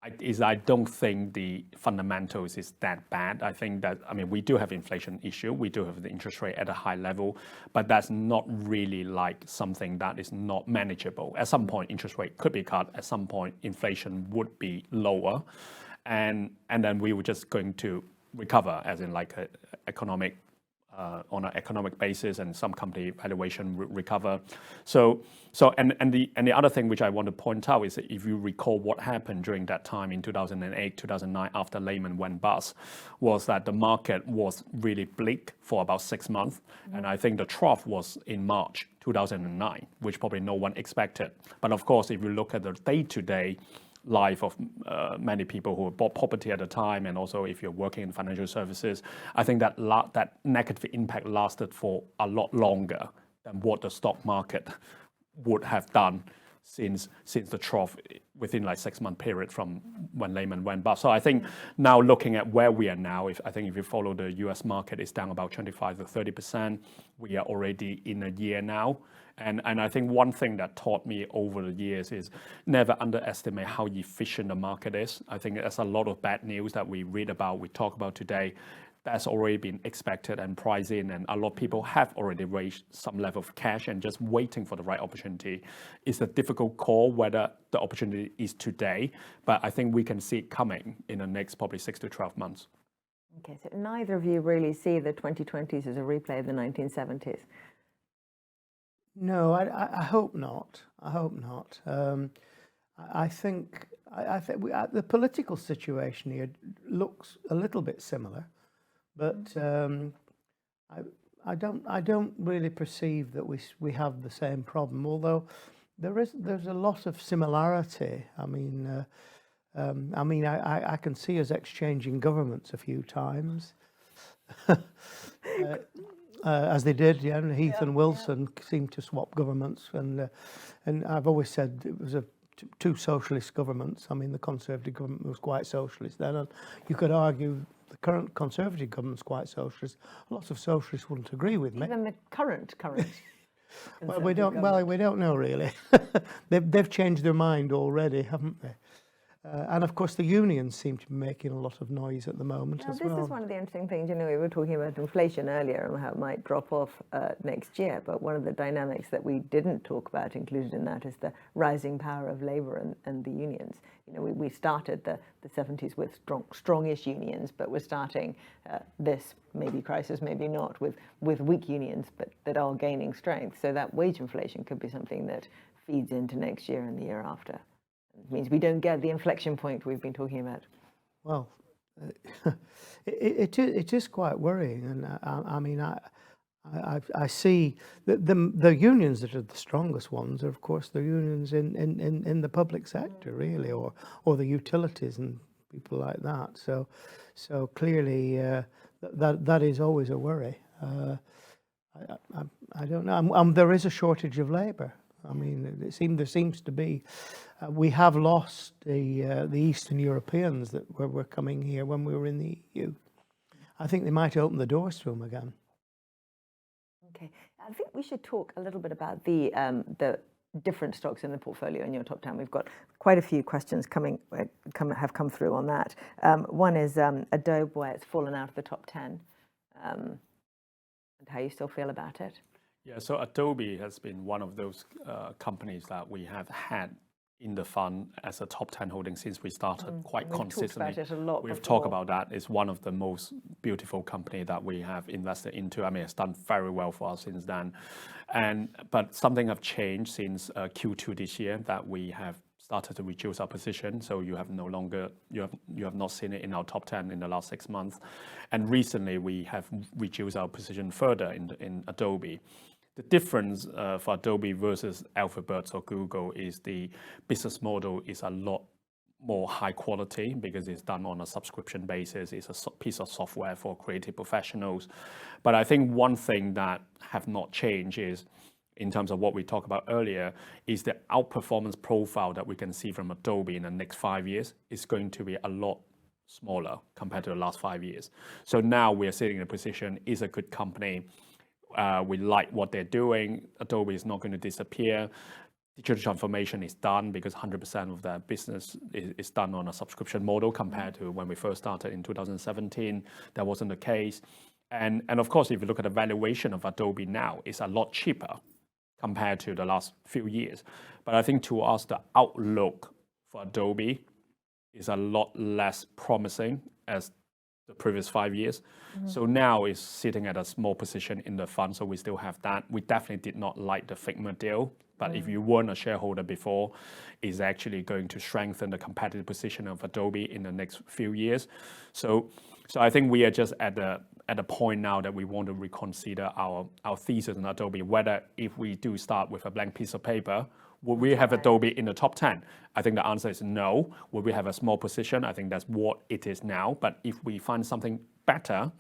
I don't think the fundamentals is that bad. I think that, I mean, we do have inflation issue, we do have the interest rate at a high level, but that's not really like something that is not manageable. At some point, interest rate could be cut. At some point, inflation would be lower, and then we were just going to recover, as in like economic. On an economic basis, and some company valuation recover. So the other thing which I want to point out is that if you recall what happened during that time in 2008, 2009, after Lehman went bust, was that the market was really bleak for about 6 months, and I think the trough was in March 2009, which probably no one expected. But of course, if you look at the day-to-day life of many people who bought property at the time, and also if you're working in financial services, I think that that negative impact lasted for a lot longer than what the stock market would have done since the trough within like 6 month period from when Lehman went bust. So I think now looking at where we are now, if you follow the US market, it's down about 25 to 30%. We are already in a year now. And I think one thing that taught me over the years is never underestimate how efficient the market is. I think there's a lot of bad news that we read about, we talk about today, that's already been expected and priced in, and a lot of people have already raised some level of cash and just waiting for the right opportunity. It's a difficult call whether the opportunity is today, but I think we can see it coming in the next probably 6 to 12 months. Okay, so neither of you really see the 2020s as a replay of the 1970s. No, I hope not. I hope not. I think the political situation here looks a little bit similar, but I don't really perceive that we have the same problem. Although there's a lot of similarity. I mean, I can see us exchanging governments a few times. As they did, yeah, Heath and Wilson seemed to swap governments, and I've always said it was two socialist governments. I mean, the Conservative government was quite socialist then, and you could argue the current Conservative government's quite socialist. Lots of socialists wouldn't agree with me. Even the current. Well, we don't know really. They've changed their mind already, haven't they? And of course, the unions seem to be making a lot of noise at the moment as this well. is one of the interesting things. You know, we were talking about inflation earlier and how it might drop off next year. But one of the dynamics that we didn't talk about included in that is the rising power of labour and the unions. You know, we started the 70s with strongish unions, but we're starting this maybe crisis, maybe not, with weak unions, but that are gaining strength. So that wage inflation could be something that feeds into next year and the year after. It means we don't get the inflection point we've been talking about. Well, it is quite worrying, and I mean, I see the unions that are the strongest ones are, of course, the unions in the public sector, really, or the utilities and people like that. So clearly, that is always a worry. I don't know. There is a shortage of labour. I mean, there seems to be. We have lost the Eastern Europeans that were coming here when we were in the EU. I think they might open the doors to them again. Okay, I think we should talk a little bit about the different stocks in the portfolio in your top 10. We've got quite a few questions have come through on that. One is Adobe, where it's fallen out of the top 10, and how you still feel about it. Yeah, so Adobe has been one of those companies that we have had in the fund as a top 10 holding since we started quite consistently. We've talked about it a lot. We've talked about that. It's one of the most beautiful company that we have invested into. I mean, it's done very well for us since then. But something have changed since Q2 this year, that we have started to reduce our position. So you have not seen it in our top 10 in the last 6 months. And recently we have reduced our position further in Adobe. The difference for Adobe versus Alphabet or Google is the business model is a lot more high quality because it's done on a subscription basis. It's a piece of software for creative professionals. But I think one thing that have not changed is, in terms of what we talked about earlier, is the outperformance profile that we can see from Adobe in the next 5 years is going to be a lot smaller compared to the last 5 years. So now we are sitting in a position, is a good company. We like what they're doing. Adobe is not going to disappear. Digital transformation is done because 100% of their business is done on a subscription model compared to when we first started in 2017. That wasn't the case. And of course, if you look at the valuation of Adobe now, it's a lot cheaper compared to the last few years. But I think to us, the outlook for Adobe is a lot less promising as the previous 5 years. So now it's sitting at a small position in the fund, so we still have that. We definitely did not like the Figma deal, but if you weren't a shareholder before, it's actually going to strengthen the competitive position of Adobe in the next few years. So I think we are just at a point now that we want to reconsider our thesis in Adobe, whether if we do start with a blank piece of paper, will we have Adobe in the top 10? I think the answer is no. Will we have a small position? I think that's what it is now. But if we find something better,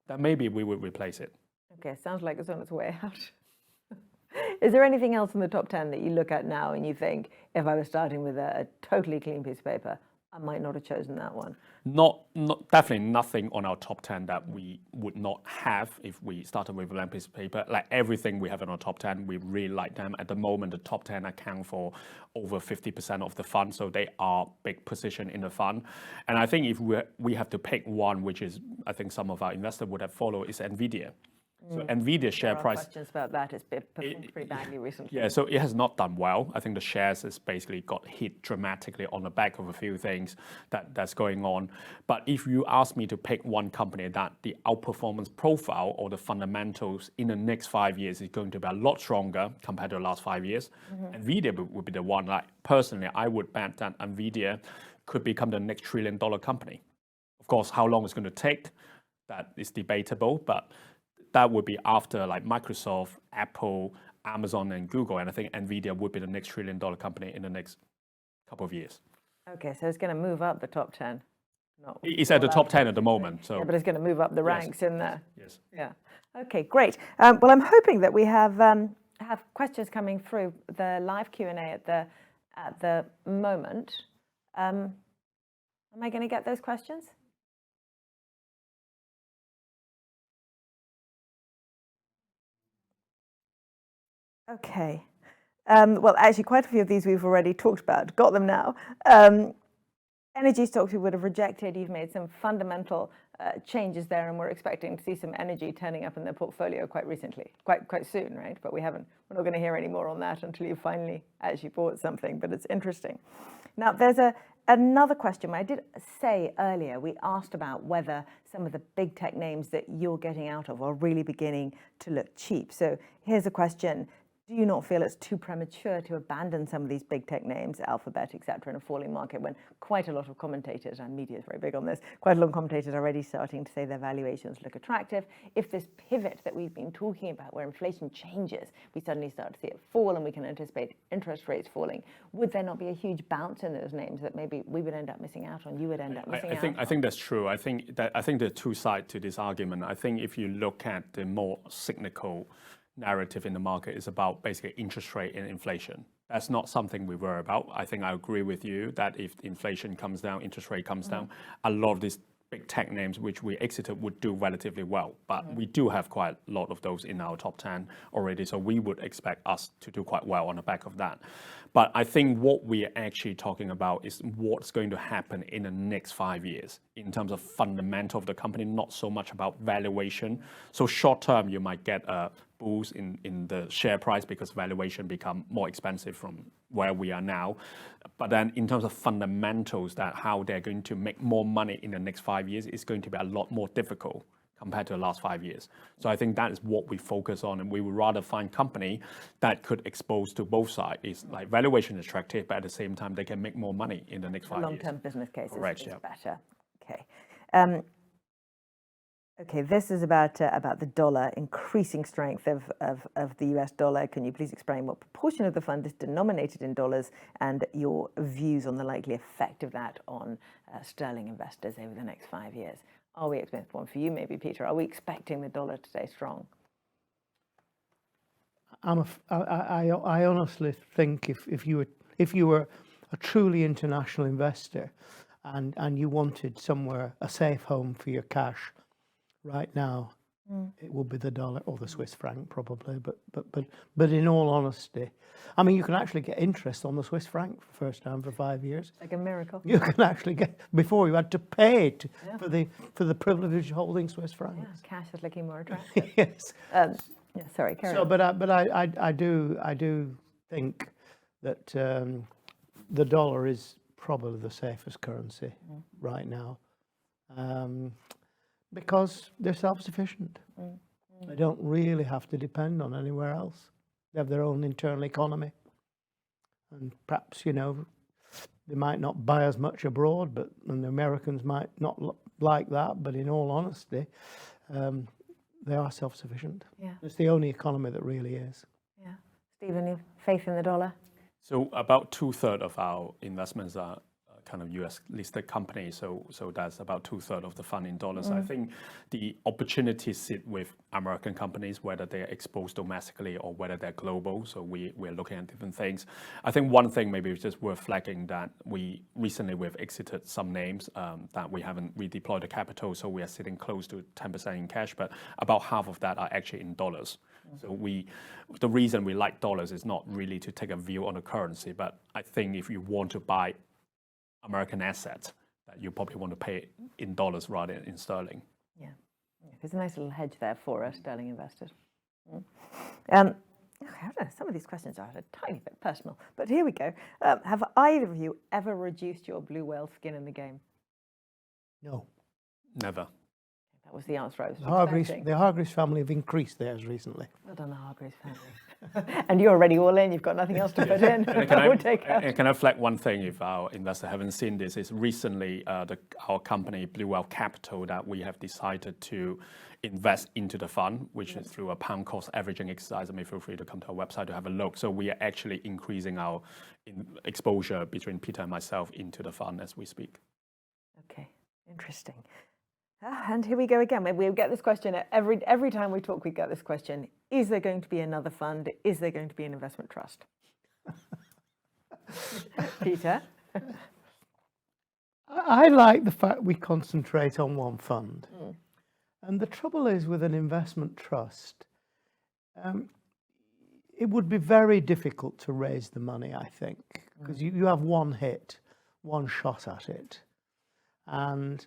then maybe we would replace it. Okay, sounds like it's on its way out. Is there anything else in the top 10 that you look at now and you think, if I was starting with a totally clean piece of paper, I might not have chosen that one? Not definitely nothing on our top 10 that we would not have if we started with a blank piece of paper. Like everything we have in our top 10, we really like them. At the moment, the top 10 account for over 50% of the fund, so they are big position in the fund. And I think if we have to pick one, which is I think some of our investors would have followed, is NVIDIA. So NVIDIA share price. Questions about that. It's performed pretty badly recently. Yeah, so it has not done well. I think the shares has basically got hit dramatically on the back of a few things that's going on. But if you ask me to pick one company that the outperformance profile or the fundamentals in the next 5 years is going to be a lot stronger compared to the last 5 years, NVIDIA would be the one. Like personally, I would bet that NVIDIA could become the next $1 trillion company. Of course, how long it's going to take, that is debatable, but that would be after like Microsoft, Apple, Amazon, and Google. And I think NVIDIA would be the next $1 trillion company in the next couple of years. Okay, so it's going to move up the top 10. It's at the top 10 at the moment. So. Yeah, but it's going to move up the ranks in there. Yes. Yeah. Okay, great. Well, I'm hoping that we have questions coming through the live Q&A at the moment. Am I going to get those questions? Okay. Well, actually, quite a few of these we've already talked about. Got them now. energy stocks we would have rejected. You've made some fundamental changes there, and we're expecting to see some energy turning up in the portfolio quite recently, quite soon, right? But we're not going to hear any more on that until you finally actually bought something. But it's interesting. Now, there's another question. I did say earlier, we asked about whether some of the big tech names that you're getting out of are really beginning to look cheap. So here's a question. Do you not feel it's too premature to abandon some of these big tech names, Alphabet, et cetera, in a falling market when quite a lot of commentators, and media is very big on this, quite a lot of commentators are already starting to say their valuations look attractive? If this pivot that we've been talking about, where inflation changes, we suddenly start to see it fall and we can anticipate interest rates falling, would there not be a huge bounce in those names that maybe we would end up missing out on, you would end up missing out on? I think that's true. I think there are two sides to this argument. I think if you look at the more cyclical narrative in the market, is about basically interest rate and inflation. That's not something we worry about. I think I agree with you that if inflation comes down, interest rate comes down, a lot of these big tech names which we exited would do relatively well. But we do have quite a lot of those in our top 10 already, so we would expect us to do quite well on the back of that. But I think what we are actually talking about is what's going to happen in the next 5 years in terms of fundamental of the company, not so much about valuation. So short term, you might get a boost in the share price because valuation become more expensive from where we are now. But then in terms of fundamentals, that how they're going to make more money in the next 5 years is going to be a lot more difficult compared to the last 5 years. So I think that is what we focus on, and we would rather find company that could expose to both sides. It's like valuation is attractive, but at the same time, they can make more money in the next 5 years. Long-term business case is yeah. better. Okay. Okay, this is about the dollar, increasing strength of the US dollar. Can you please explain what proportion of the fund is denominated in dollars and your views on the likely effect of that on sterling investors over the next 5 years? Are we expecting one for you, maybe, Peter? Are we expecting the dollar to stay strong? I honestly think if you were a truly international investor and you wanted somewhere a safe home for your cash right now, it will be the dollar or the Swiss franc probably. But in all honesty, I mean, you can actually get interest on the Swiss franc for the first time for 5 years. Like a miracle. You can actually get, before you had to pay for the privilege of holding Swiss francs. Yeah, cash is looking more attractive. Yes. Yeah, sorry, carry on. But I do think that the dollar is probably the safest currency right now, because they're self-sufficient. They don't really have to depend on anywhere else. They have their own internal economy, and perhaps they might not buy as much abroad, and the Americans might not like that. But in all honesty, they are self-sufficient. Yeah. It's the only economy that really is. Yeah. Stephen, you have faith in the dollar? So about 2/3 of our investments are kind of US listed companies. So that's about 2/3 of the fund in dollars. I think the opportunities sit with American companies, whether they're exposed domestically or whether they're global. So we're looking at different things. I think one thing maybe is just worth flagging that we've exited some names that we haven't redeployed the capital. So we are sitting close to 10% in cash, but about half of that are actually in dollars. So the reason we like dollars is not really to take a view on the currency, but I think if you want to buy American assets, that you probably want to pay in dollars rather than in sterling. Yeah, there's a nice little hedge there for us sterling investors. I don't know, some of these questions are a tiny bit personal, but here we go. Have either of you ever reduced your blue whale skin in the game? No. Never. That was the answer I was expecting. The Hargreaves family have increased theirs recently. Well done, the Hargreaves family. And you're already all in, you've got nothing else to put in. Can I flag one thing if our investors haven't seen this? Is recently our company, Blue Whale Capital, that we have decided to invest into the fund, which is through a pound cost averaging exercise. I mean, feel free to come to our website to have a look. So we are actually increasing our exposure between Peter and myself into the fund as we speak. Okay, interesting. And here we go again. We get this question every time we talk. We get this question: is there going to be another fund? Is there going to be an investment trust? Peter, I like the fact we concentrate on one fund. And the trouble is with an investment trust, it would be very difficult to raise the money, I think, because you have one hit. one shot at it. And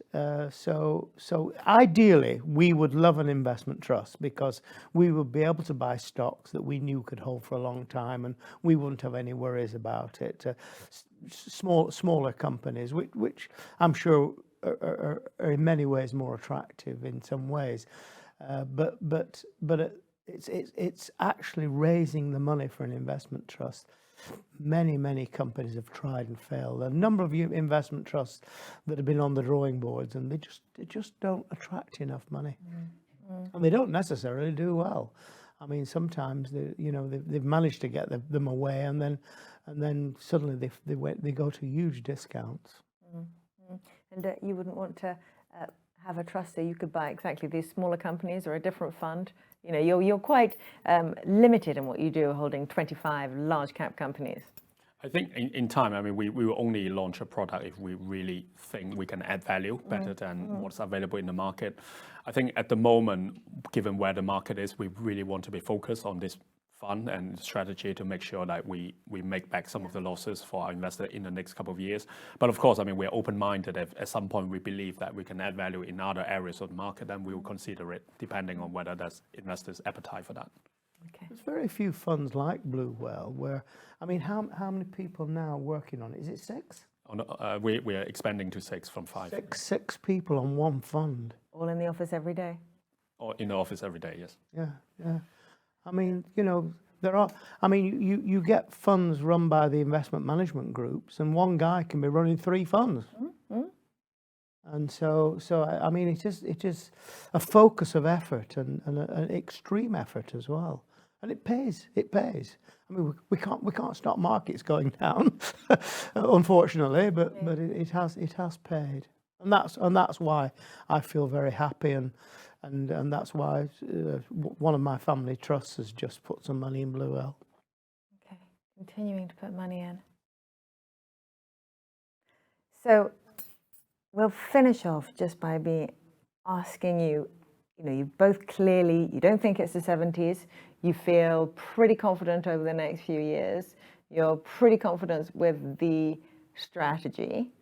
so ideally, we would love an investment trust because we would be able to buy stocks that we knew could hold for a long time, and we wouldn't have any worries about it. Smaller companies, which I'm sure are in many ways more attractive in some ways, but it's actually raising the money for an investment trust. Many companies have tried and failed. A number of investment trusts that have been on the drawing boards, and they just don't attract enough money, and they don't necessarily do well. I mean, sometimes they've managed to get them away, and then suddenly they go to huge discounts. And you wouldn't want to have a trust so you could buy exactly these smaller companies or a different fund. You know, you're quite limited in what you do, holding 25 large cap companies. I think in time, I mean, we will only launch a product if we really think we can add value better than what's available in the market. I think at the moment, given where the market is, we really want to be focused on this fund and strategy to make sure that we make back some of the losses for our investor in the next couple of years. But of course, I mean, we're open-minded. If at some point we believe that we can add value in other areas of the market, then we will consider it, depending on whether there's investors' appetite for that. Okay. There's very few funds like Blue Whale where, I mean, how many people now working on it? Is it 6? We are expanding to 6 from 5. Six people on one fund. All in the office every day? Or in the office every day, yes. Yeah. I mean, you get funds run by the investment management groups, and one guy can be running 3 funds. And so I mean, it is a focus of effort and an extreme effort as well, and it pays. I mean, we can't stop markets going down, unfortunately, but it has paid, and that's why I feel very happy, and that's why one of my family trusts has just put some money in Blue Whale. Okay, continuing to put money in. So we'll finish off just by asking you, you both clearly, you don't think it's the 70s. You feel pretty confident over the next few years. You're pretty confident with the strategy.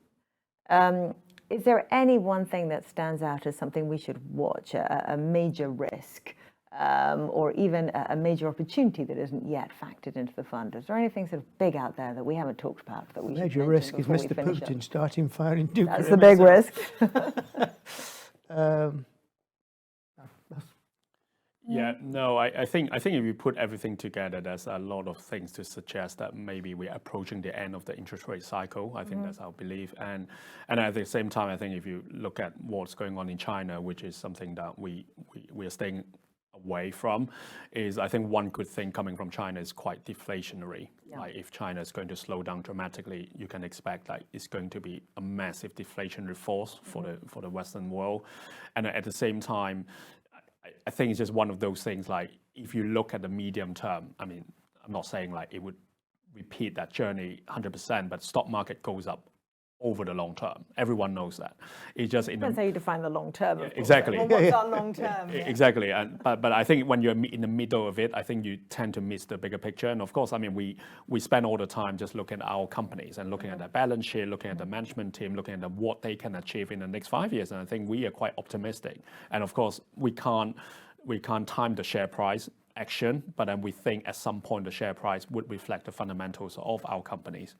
Is there any one thing that stands out as something we should watch, a major risk, or even a major opportunity that isn't yet factored into the fund? Is there anything sort of big out there that we haven't talked about that we should mention? Major risk is Mr. Putin starting firing nuclear missiles? That's the big risk. Yeah, no, I think if you put everything together, there's a lot of things to suggest that maybe we're approaching the end of the interest rate cycle. I think that's our belief. And at the same time, I think if you look at what's going on in China, which is something that we are staying away from, is I think one good thing coming from China is quite deflationary. Yeah. Like if China is going to slow down dramatically, you can expect like it's going to be a massive deflationary force for the Western world. And at the same time, I think it's just one of those things, like if you look at the medium term, I mean, I'm not saying like it would repeat that journey 100%, but stock market goes up over the long term. Everyone knows that. It's just Depends how you define the long term. Exactly. Well, what's our long term? Yeah. Exactly. But I think when you're in the middle of it, I think you tend to miss the bigger picture. And of course, I mean, we spend all the time just looking at our companies and looking at their balance sheet, looking at the management team, looking at what they can achieve in the next 5 years. And I think we are quite optimistic. And of course, we can't time the share price action, but then we think at some point the share price would reflect the fundamentals of our companies.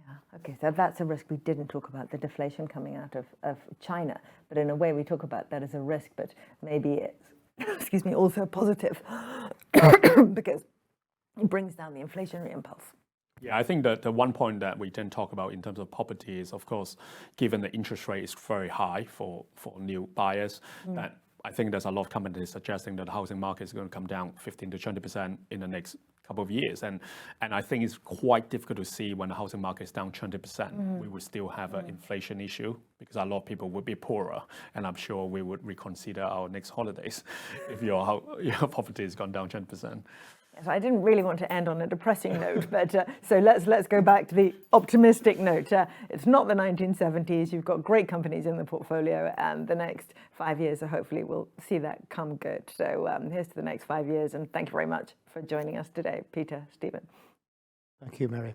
Yeah, okay, so that's a risk we didn't talk about, the deflation coming out of China. But in a way, we talk about that as a risk, but maybe it's, also a positive because it brings down the inflationary impulse. Yeah, I think that the one point that we didn't talk about in terms of property is, of course, given the interest rate is very high for new buyers, that I think there's a lot of companies suggesting that the housing market is going to come down 15 to 20% in the next couple of years. And I think it's quite difficult to see when the housing market is down 20%, we will still have an inflation issue because a lot of people would be poorer. And I'm sure we would reconsider our next holidays if your property has gone down 20%. Yes, I didn't really want to end on a depressing note, but so let's go back to the optimistic note. It's not the 1970s. You've got great companies in the portfolio, and the next 5 years, hopefully, we'll see that come good. So here's to the next 5 years, and thank you very much for joining us today, Peter, Stephen. Thank you, Mary.